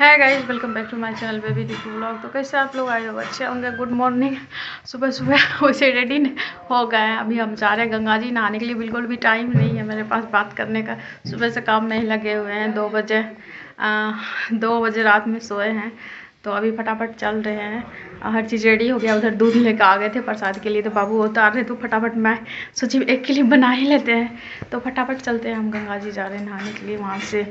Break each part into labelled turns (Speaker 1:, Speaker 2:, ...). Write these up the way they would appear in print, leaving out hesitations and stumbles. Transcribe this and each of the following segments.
Speaker 1: है guys, welcome back to my channel baby Deepu vlog. तो कैसे आप लोग आए हो? अच्छे होंगे। Good morning. सुबह सुबह वैसे रेडी हो गए हैं। अभी हम जा रहे हैं गंगा जी नहाने के लिए। बिल्कुल भी टाइम नहीं है मेरे पास बात करने का। सुबह से काम में ही लगे हुए हैं। 2 बजे 2 बजे रात में सोए हैं। तो अभी फटाफट चल रहे हैं। हर चीज़ रेडी हो गया। उधर दूध लेकर आ गए थे प्रसाद के लिए, तो बाबू उतार रहे तो फटाफट मैं सोची एक के लिए बना ही लेते हैं। तो फटाफट चलते हैं। हम गंगा जी जा रहे हैं नहाने के लिए। वहाँ से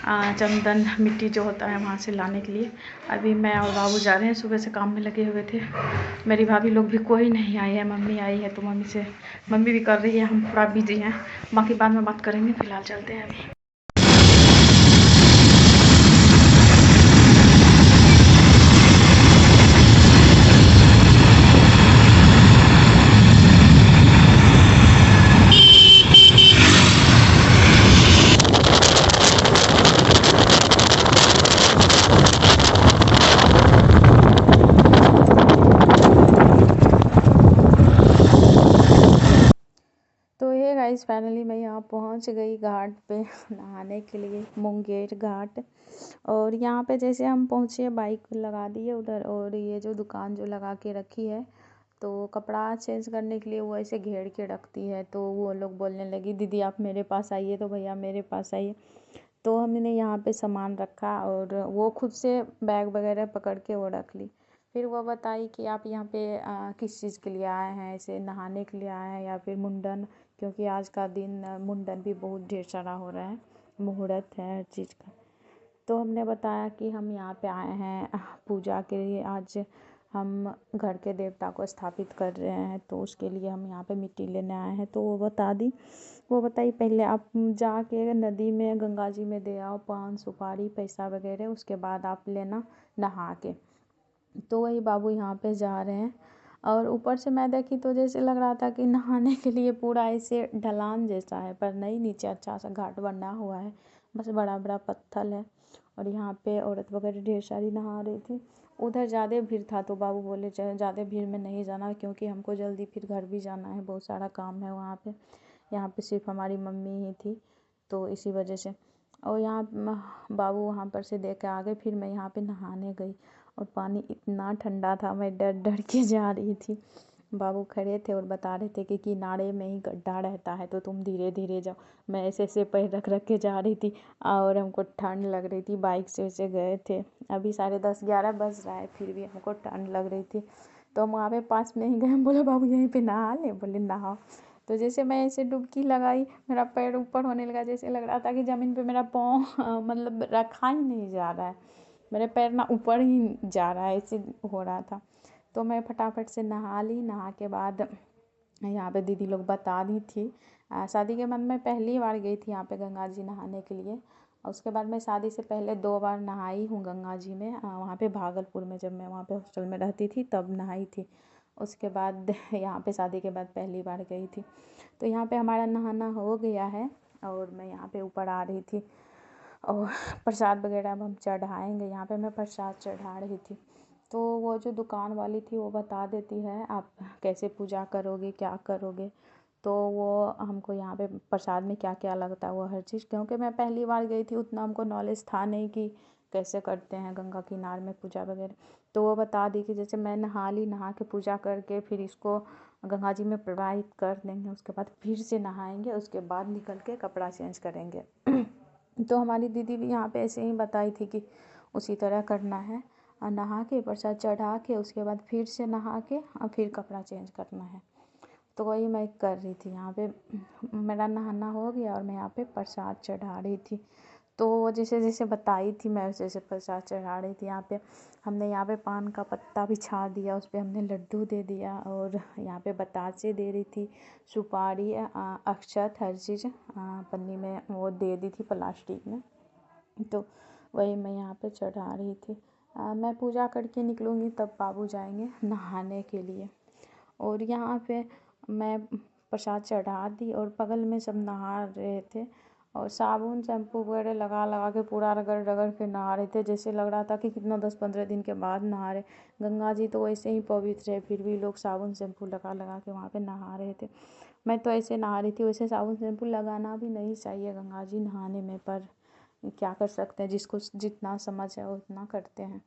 Speaker 1: चंदन मिट्टी जो होता है वहाँ से लाने के लिए अभी मैं और बाबू जा रहे हैं। सुबह से काम में लगे हुए थे। मेरी भाभी लोग भी कोई नहीं आई है। मम्मी आई है तो मम्मी भी कर रही है। हम थोड़ा बिजी हैं। बाकी बाद में बात करेंगे। फिलहाल चलते हैं अभी। तो ये गाइस फाइनली मैं यहाँ पहुँच गई घाट पे नहाने के लिए, मुंगेर घाट। और यहाँ पे जैसे हम पहुँचे बाइक लगा दी है उधर, और ये जो दुकान जो लगा के रखी है तो कपड़ा चेंज करने के लिए वो ऐसे घेर के रखती है। तो वो लोग बोलने लगी दीदी आप मेरे पास आइए, तो भैया मेरे पास आइए। तो हमने यहाँ पे सामान रखा और वो खुद से बैग वगैरह पकड़ के वो रख ली। फिर वो बताई कि आप यहाँ पे किस चीज़ के लिए आए हैं, ऐसे नहाने के लिए आए हैं या फिर मुंडन, क्योंकि आज का दिन मुंडन भी बहुत ढेर सारा हो रहा है, मुहूर्त है हर चीज़ का। तो हमने बताया कि हम यहाँ पे आए हैं पूजा के लिए। आज हम घर के देवता को स्थापित कर रहे हैं, तो उसके लिए हम यहाँ पे मिट्टी लेने आए हैं। तो वो बता दी, वो बताई पहले आप जाके नदी में गंगा जी में दे आओ पान सुपारी पैसा वगैरह, उसके बाद आप लेना नहा के। तो वही बाबू यहाँ पे जा रहे हैं। और ऊपर से मैं देखी तो जैसे लग रहा था कि नहाने के लिए पूरा ऐसे ढलान जैसा है, पर नहीं, नीचे अच्छा सा घाट बना हुआ है, बस बड़ा बड़ा पत्थर है। और यहाँ पे औरत वगैरह ढेर सारी नहा रही थी। उधर ज़्यादा भीड़ था तो बाबू बोले चाहे ज़्यादा भीड़ में नहीं जाना, क्योंकि हमको जल्दी फिर घर भी जाना है, बहुत सारा काम है वहाँ पे। यहाँ पे सिर्फ हमारी मम्मी ही थी, तो इसी वजह से। और यहाँ बाबू वहाँ पर से दे के आ गए। फिर मैं यहाँ पे नहाने गई और पानी इतना ठंडा था, मैं डर डर के जा रही थी। बाबू खड़े थे और बता रहे थे कि किनारे में ही गड्ढा रहता है, तो तुम धीरे धीरे जाओ। मैं ऐसे ऐसे पैर रख रख के जा रही थी और हमको ठंड लग रही थी। बाइक से वैसे गए थे। अभी 10:30-11 बज रहा है, फिर भी हमको ठंड लग रही थी। तो हम वहाँ पे पास में ही गए। बोले बाबू यहीं पे नहा ले, बोले नहाओ। तो जैसे मैं ऐसे डुबकी लगाई, मेरा पैर ऊपर होने लगा, जैसे लग रहा था कि ज़मीन पे मेरा पाँव मतलब रखा ही नहीं जा रहा है, मेरे पैर ना ऊपर ही जा रहा है, ऐसे हो रहा था। तो मैं फटाफट से नहा ली। नहा के बाद यहाँ पे दीदी लोग बता दी थी, शादी के बाद मैं पहली बार गई थी यहाँ पे गंगा जी नहाने के लिए। और उसके बाद मैं शादी से पहले 2 बार नहाई हूँ गंगा जी में, वहाँ पे भागलपुर में, जब मैं वहाँ पे हॉस्टल में रहती थी तब नहाई थी। उसके बाद यहाँ पे शादी के बाद पहली बार गई थी। तो यहाँ पे हमारा नहाना हो गया है और मैं यहाँ पे ऊपर आ रही थी। और प्रसाद वगैरह अब हम चढ़ाएँगे। यहाँ पे मैं प्रसाद चढ़ा रही थी। तो वो जो दुकान वाली थी वो बता देती है आप कैसे पूजा करोगे, क्या करोगे। तो वो हमको यहाँ पे प्रसाद में क्या क्या लगता है वो हर चीज़, क्योंकि मैं पहली बार गई थी, उतना हमको नॉलेज था नहीं कि कैसे करते हैं गंगा किनारे में पूजा वगैरह। तो वो बता दी कि जैसे मैं नहा ली, नहा के पूजा करके फिर इसको गंगा जी में प्रवाहित कर देंगे, उसके बाद फिर से नहाएंगे, उसके बाद निकल के कपड़ा चेंज करेंगे। तो हमारी दीदी भी यहाँ पे ऐसे ही बताई थी कि उसी तरह करना है, और नहा के प्रसाद चढ़ा के उसके बाद फिर से नहा के और फिर कपड़ा चेंज करना है। तो वही मैं कर रही थी। यहाँ पे मेरा नहाना हो गया और मैं यहाँ पे प्रसाद चढ़ा रही थी। तो वो जैसे जैसे बताई थी मैं वैसे वैसे प्रसाद चढ़ा रही थी। यहाँ पे हमने यहाँ पे पान का पत्ता बिछा दिया, उस पर हमने लड्डू दे दिया, और यहाँ पे बतासे दे रही थी, सुपारी, अक्षत, हर चीज़ पन्नी में वो दे दी थी प्लास्टिक में। तो वही मैं यहाँ पे चढ़ा रही थी। मैं पूजा करके निकलूँगी तब बाबू जाएंगे नहाने के लिए। और यहाँ पे मैं प्रसाद चढ़ा दी और बगल में सब नहा रहे थे, और साबुन शैम्पू वगैरह लगा लगा के पूरा रगड़ रगड़ के नहा रहे थे, जैसे लग रहा था कि कितना 10-15 दिन के बाद नहा रहे। गंगा जी तो वैसे ही पवित्र है, फिर भी लोग साबुन शैम्पू लगा लगा के वहाँ पे नहा रहे थे। मैं तो ऐसे नहा रही थी। वैसे साबुन शैम्पू लगाना भी नहीं चाहिए गंगा जी नहाने में, पर क्या कर सकते हैं, जिसको जितना समझ है उतना करते हैं।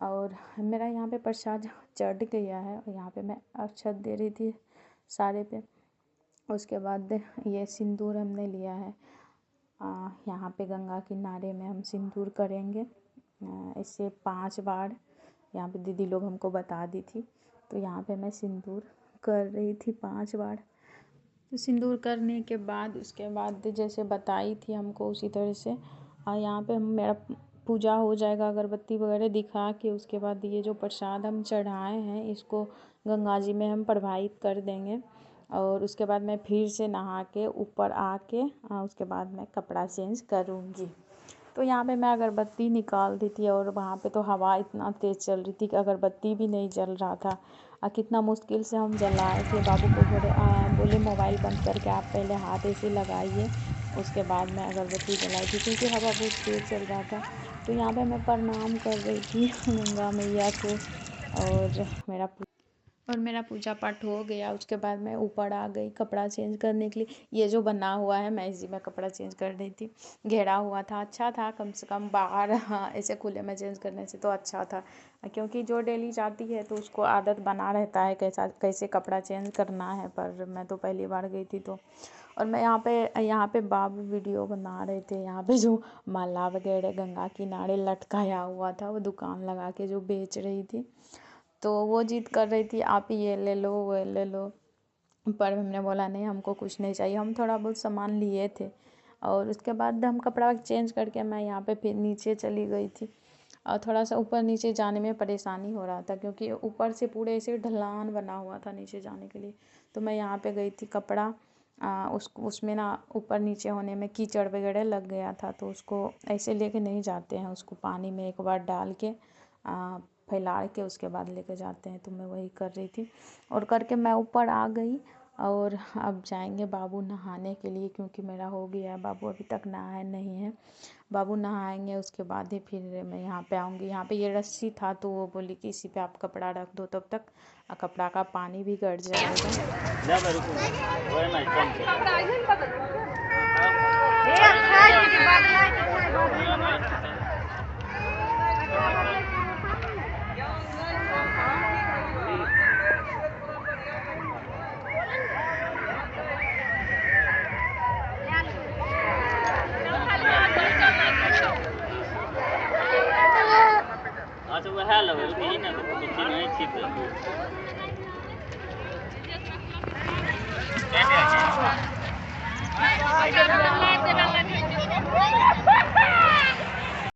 Speaker 1: और मेरा यहाँ पे प्रसाद चढ़ गया है और यहाँ पे मैं अक्षत दे रही थी सारे पे। उसके बाद ये सिंदूर हमने लिया है, यहाँ पे गंगा किनारे में हम सिंदूर करेंगे। इससे 5 बार यहाँ पे दीदी लोग हमको बता दी थी, तो यहाँ पे मैं सिंदूर कर रही थी 5 बार। तो सिंदूर करने के बाद उसके बाद जैसे बताई थी हमको उसी तरह से यहाँ पे मेरा पूजा हो जाएगा अगरबत्ती वगैरह दिखा के। उसके बाद ये जो प्रसाद हम चढ़ाए हैं इसको गंगा जी में हम प्रवाहित कर देंगे। और उसके बाद मैं फिर से नहा के ऊपर आके उसके बाद मैं कपड़ा चेंज करूँगी। तो यहाँ पे मैं अगरबत्ती निकाल दी थी और वहाँ पे तो हवा इतना तेज़ चल रही थी कि अगरबत्ती भी नहीं जल रहा था। कितना मुश्किल से हम जलाए थे। बाबू को बोले मोबाइल बंद करके आप पहले हाथ ऐसे लगाइए, उसके बाद मैं अगरबत्ती जलाई थी क्योंकि हवा बहुत तेज़ चल रहा था। तो यहाँ पे मैं प्रणाम कर रही थी गंगा मैया को और मेरा पूजा पाठ हो गया। उसके बाद मैं ऊपर आ गई कपड़ा चेंज करने के लिए। ये जो बना हुआ है मैं इसी में कपड़ा चेंज कर रही थी। घेरा हुआ था, अच्छा था, कम से कम बाहर ऐसे खुले में चेंज करने से तो अच्छा था, क्योंकि जो डेली जाती है तो उसको आदत बना रहता है कैसे कपड़ा चेंज करना है। पर मैं तो पहली बार गई थी तो। और मैं यहाँ पे बाबू वीडियो बना रहे थे। यहाँ पे जो माला वगैरह गंगा किनारे लटकाया हुआ था वो दुकान लगा के जो बेच रही थी, तो वो जिद कर रही थी आप ये ले लो वो ले लो। पर हमने बोला नहीं, हमको कुछ नहीं चाहिए। हम थोड़ा बहुत सामान लिए थे और उसके बाद हम कपड़ा चेंज करके मैं यहाँ पे फिर नीचे चली गई थी। और थोड़ा सा ऊपर नीचे जाने में परेशानी हो रहा था क्योंकि ऊपर से पूरे ऐसे ढलान बना हुआ था नीचे जाने के लिए। तो मैं यहाँ पे गई थी कपड़ा उसमें ना ऊपर नीचे होने में कीचड़ वगैरह लग गया था, तो उसको ऐसे लेके नहीं जाते हैं, उसको पानी में एक बार डाल के फैला के उसके बाद लेके जाते हैं। तो मैं वही कर रही थी और करके मैं ऊपर आ गई। और अब जाएंगे बाबू नहाने के लिए क्योंकि मेरा हो गया है, बाबू अभी तक नहाए नहीं है। बाबू नहाएंगे उसके बाद ही फिर मैं यहाँ पे आऊँगी। यहाँ पे ये रस्सी था तो वो बोली कि इसी पे आप कपड़ा रख दो, तब तक कपड़ा का पानी भी घट जाएगा।
Speaker 2: अच्छा वह लगे यही ना तो नहीं ठीक है।